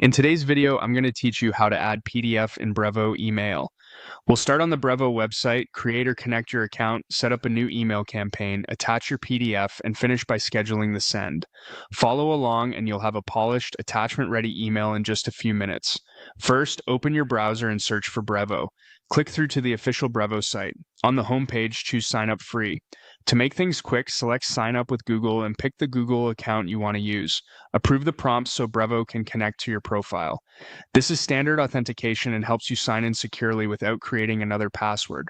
In today's video, I'm going to teach you how to add PDF in Brevo email. We'll start on the Brevo website, create or connect your account, set up a new email campaign, attach your PDF, and finish by scheduling the send. Follow along and you'll have a polished, attachment-ready email in just a few minutes. First, open your browser and search for Brevo. Click through to the official Brevo site. On the home page, choose Sign Up Free. To make things quick, select Sign Up with Google and pick the Google account you want to use. Approve the prompts so Brevo can connect to your profile. This is standard authentication and helps you sign in securely without creating another password.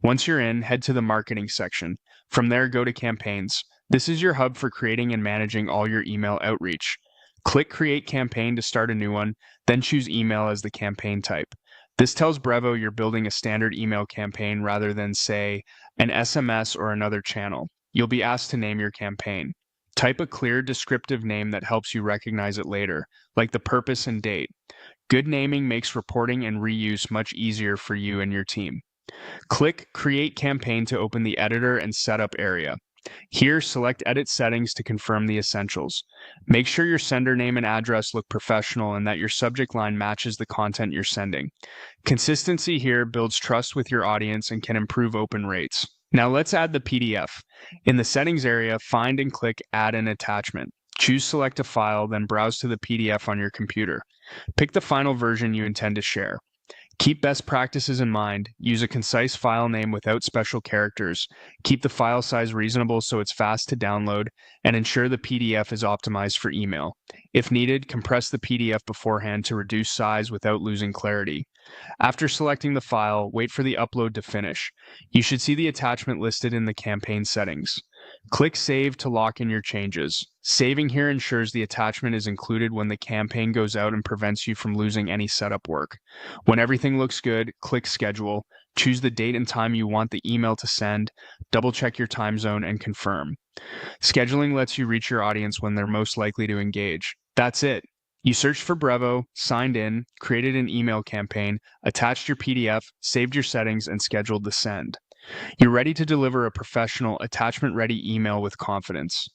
Once you're in, head to the marketing section. From there, go to campaigns. This is your hub for creating and managing all your email outreach. Click Create Campaign to start a new one, then choose Email as the campaign type. This tells Brevo you're building a standard email campaign rather than, say, an SMS or another channel. You'll be asked to name your campaign. Type a clear, descriptive name that helps you recognize it later, like the purpose and date. Good naming makes reporting and reuse much easier for you and your team. Click Create Campaign to open the Editor and Setup area. Here, select Edit Settings to confirm the essentials. Make sure your sender name and address look professional and that your subject line matches the content you're sending. Consistency here builds trust with your audience and can improve open rates. Now let's add the PDF. In the Settings area, find and click Add an Attachment. Choose Select a File, then browse to the PDF on your computer. Pick the final version you intend to share. Keep best practices in mind. Use a concise file name without special characters. Keep the file size reasonable so it's fast to download, and ensure the PDF is optimized for email. If needed, compress the PDF beforehand to reduce size without losing clarity. After selecting the file, wait for the upload to finish. You should see the attachment listed in the campaign settings. Click Save to lock in your changes. Saving here ensures the attachment is included when the campaign goes out and prevents you from losing any setup work. When everything looks good, click Schedule. Choose the date and time you want the email to send, double-check your time zone, and confirm. Scheduling lets you reach your audience when they're most likely to engage. That's it. You searched for Brevo, signed in, created an email campaign, attached your PDF, saved your settings, and scheduled the send. You're ready to deliver a professional, attachment-ready email with confidence.